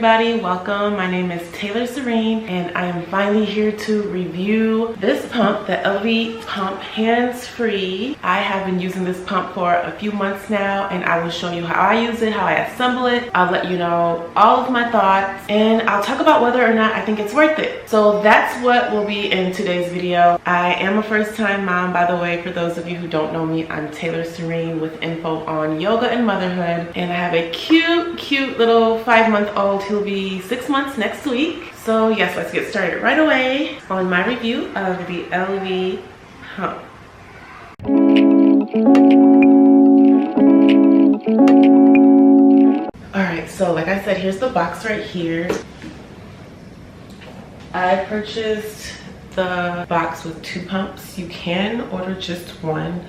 everybody, welcome. My name is Sarreen and I am finally here to review this pump, the Elvie Pump hands-free. I have been using this pump for a few months now and I will show you how I use it, how I assemble it. I'll let you know all of my thoughts and I'll talk about whether or not I think it's worth it. So that's what will be in today's video. I am a first-time mom, by the way. For those of you who don't know me, I'm Sarreen with info on yoga and motherhood, and I have a cute little 5-month-old who'll be 6 months next week. So yes, let's get started right away on my review of the Elvie Pump. Alright, so like I said, here's the box right here. I purchased the box with 2 pumps. You can order just one,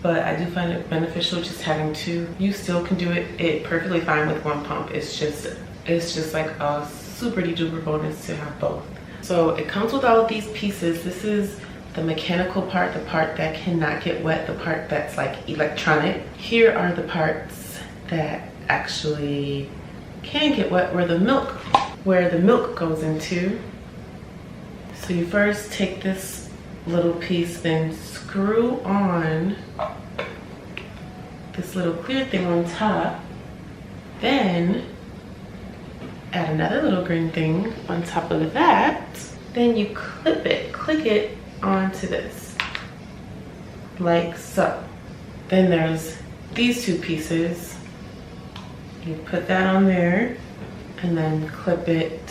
but I do find it beneficial just having 2. You still can do it perfectly fine with 1 pump. It's just like a super duper bonus to have both. So it comes with all of these pieces. This is the mechanical part, the part that cannot get wet, the part that's like electronic. Here are the parts that actually can get wet, where the milk goes into. So you first take this little piece, then screw on this little clear thing on top, then add another little green thing on top of that. Then you click it onto this, like so. Then there's these 2 pieces. You put that on there and then clip it.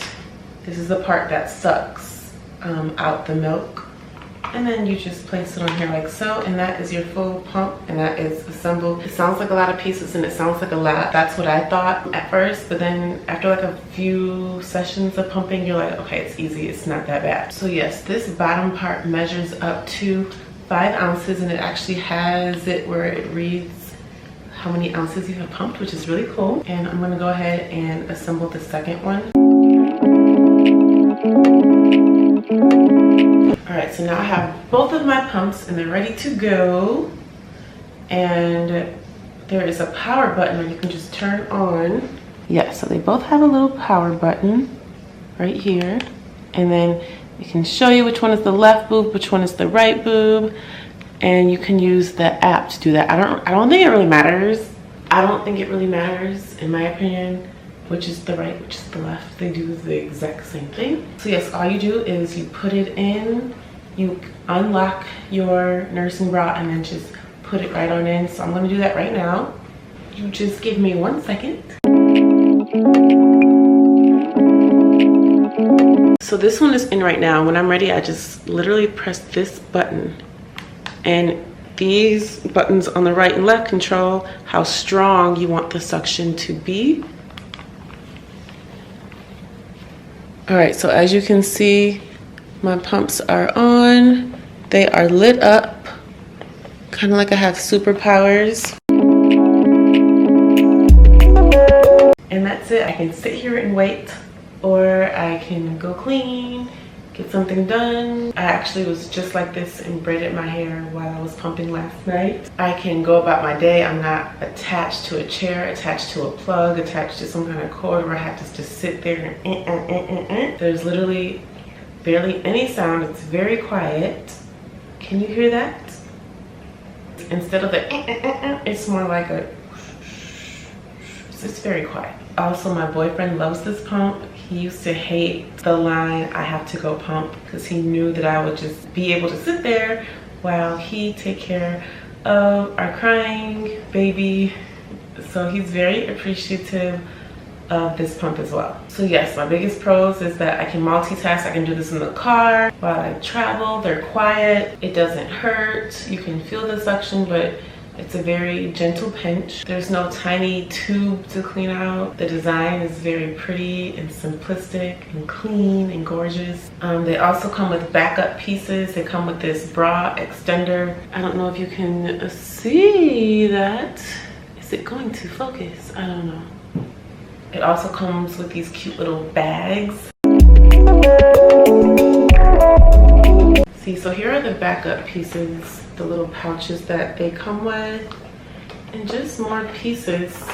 This is the part that sucks out the milk, and then you just place it on here like so, and that is your full pump, and that is assembled. It sounds like a lot of pieces and it sounds like a lot. That's what I thought at first, but then after like a few sessions of pumping, you're like, okay, it's easy, it's not that bad. So yes, this bottom part measures up to 5 ounces, and it actually has it where it reads how many ounces you have pumped, which is really cool. And I'm gonna go ahead and assemble the second one. Alright, so now I have both of my pumps and they're ready to go. And there is a power button where you can just turn on. Yeah, so they both have a little power button right here. And then it can show you which one is the left boob, which one is the right boob. And you can use the app to do that. I don't think it really matters. I don't think it really matters, in my opinion, which is the right, which is the left. They do the exact same thing. So yes, all you do is you put it in, you unlock your nursing bra, and then just put it right on in. So I'm gonna do that right now. You just give me 1 second. So this one is in right now. When I'm ready, I just literally press this button, and these buttons on the right and left control how strong you want the suction to be. All right, so as you can see, my pumps are on. They are lit up, kind of like I have superpowers. And that's it. I can sit here and wait, or I can go clean, get something done. I actually was just like this and braided my hair while I was pumping last night. I can go about my day. I'm not attached to a chair, attached to a plug, attached to some kind of cord where I have to just sit there and There's literally barely any sound. It's very quiet. Can you hear that? Instead of the it's more like a it's very quiet. Also, my boyfriend loves this pump. He used to hate the line, I have to go pump, because he knew that I would just be able to sit there while he take care of our crying baby. So he's very appreciative of this pump as well. So yes, my biggest pros is that I can multitask. I can do this in the car while I travel. They're quiet. It doesn't hurt. You can feel the suction, but it's a very gentle pinch. There's no tiny tube to clean out. The design is very pretty and simplistic and clean and gorgeous. They also come with backup pieces. They come with this bra extender. I don't know if you can see that. Is it going to focus? I don't know. It also comes with these cute little bags. See, so here are the backup pieces, the little pouches that they come with, and just more pieces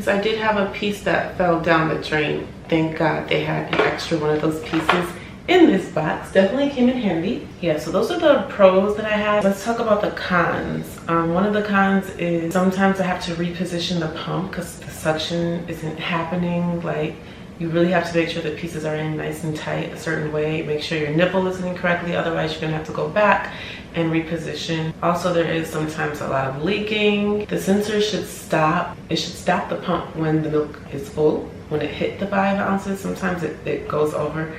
because I did have a piece that fell down the drain. Thank God they had an extra one of those pieces in this box. Definitely came in handy. Yeah, so those are the pros that I have. Let's talk about the cons. One of the cons is sometimes I have to reposition the pump because the suction isn't happening. Like, you really have to make sure the pieces are in nice and tight a certain way. Make sure your nipple is in correctly, otherwise you're gonna have to go back and reposition. Also, there is sometimes a lot of leaking. The sensor should stop. It should stop the pump when the milk is full. When it hit the 5 ounces, sometimes it goes over.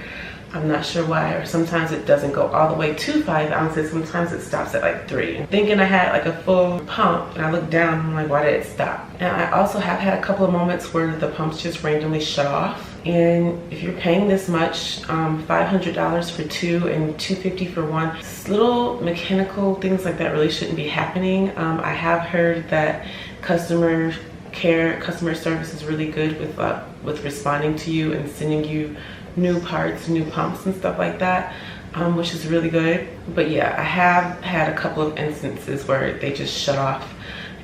I'm not sure why, or sometimes it doesn't go all the way to 5 ounces. Sometimes it stops at like 3. Thinking I had like a full pump, and I look down, and I'm like, why did it stop? And I also have had a couple of moments where the pumps just randomly shut off. And if you're paying this much, $500 for 2 and $250 for 1, little mechanical things like that really shouldn't be happening. I have heard that customer service is really good with responding to you and sending you new parts, new pumps and stuff like that, which is really good. But yeah, I have had a couple of instances where they just shut off,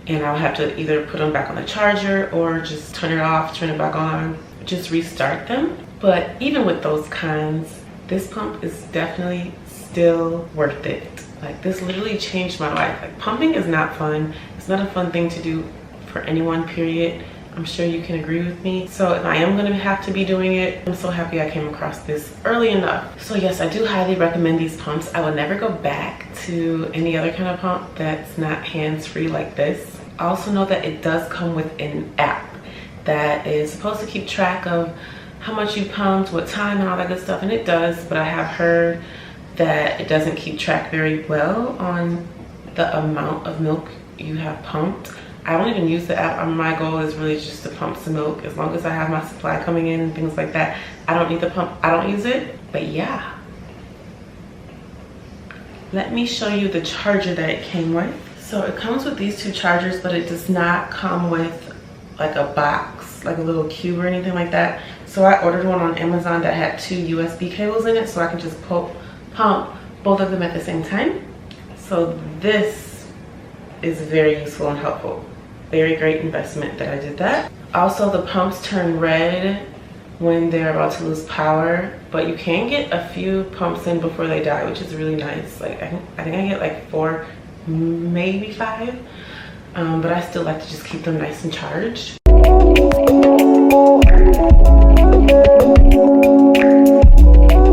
and I'll have to either put them back on the charger or just turn it off, turn it back on, just restart them. But even with those cons, this pump is definitely still worth it. Like, this literally changed my life. Like, pumping is not fun. It's not a fun thing to do for anyone, period. I'm sure you can agree with me. So if I am gonna have to be doing it, I'm so happy I came across this early enough. So yes, I do highly recommend these pumps. I will never go back to any other kind of pump that's not hands-free like this. I also know that it does come with an app that is supposed to keep track of how much you pumped, what time, and all that good stuff, and it does, but I have heard that it doesn't keep track very well on the amount of milk you have pumped. I don't even use the app. My goal is really just to pump some milk. As long as I have my supply coming in and things like that, I don't need the pump. I don't use it. But yeah, let me show you the charger that it came with. So it comes with these 2 chargers, but it does not come with like a box, like a little cube or anything like that. So I ordered one on Amazon that had 2 USB cables in it, so I can just pump both of them at the same time. So this is very useful and helpful. Very great investment that I did that. Also, the pumps turn red when they're about to lose power, but you can get a few pumps in before they die, which is really nice. Like, I think I get like 4, maybe 5, but I still like to just keep them nice and charged.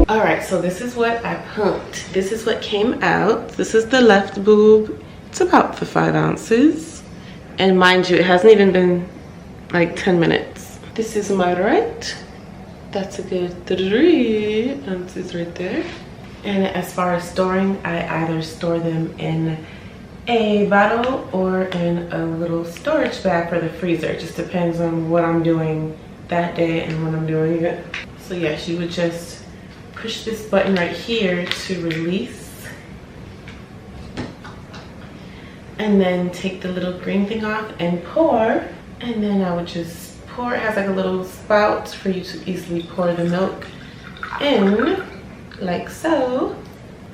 All right, so this is what I pumped. This is what came out. This is the left boob. It's about the 5 ounces. And mind you, it hasn't even been like 10 minutes. This is my right. That's a good 3 ounces right there. And as far as storing, I either store them in a bottle or in a little storage bag for the freezer. It just depends on what I'm doing that day and when I'm doing it. So yes, you would just push this button right here to release, and then take the little green thing off and pour. And then I would just pour. It has like a little spout for you to easily pour the milk in, like so.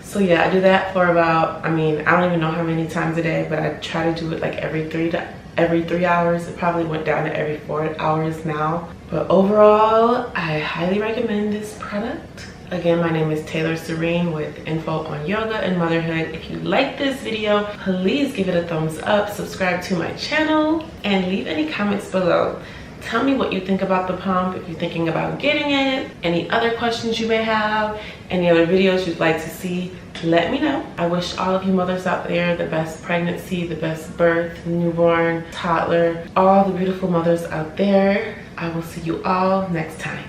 So yeah, I do that for about, I don't even know how many times a day, but I try to do it like every 3 hours. It probably went down to every 4 hours now. But overall, I highly recommend this product. Again, my name is Taylor Sarreen with info on yoga and motherhood. If you like this video, please give it a thumbs up, subscribe to my channel, and leave any comments below. Tell me what you think about the pump, if you're thinking about getting it, any other questions you may have, any other videos you'd like to see, let me know. I wish all of you mothers out there the best pregnancy, the best birth, newborn, toddler, all the beautiful mothers out there. I will see you all next time.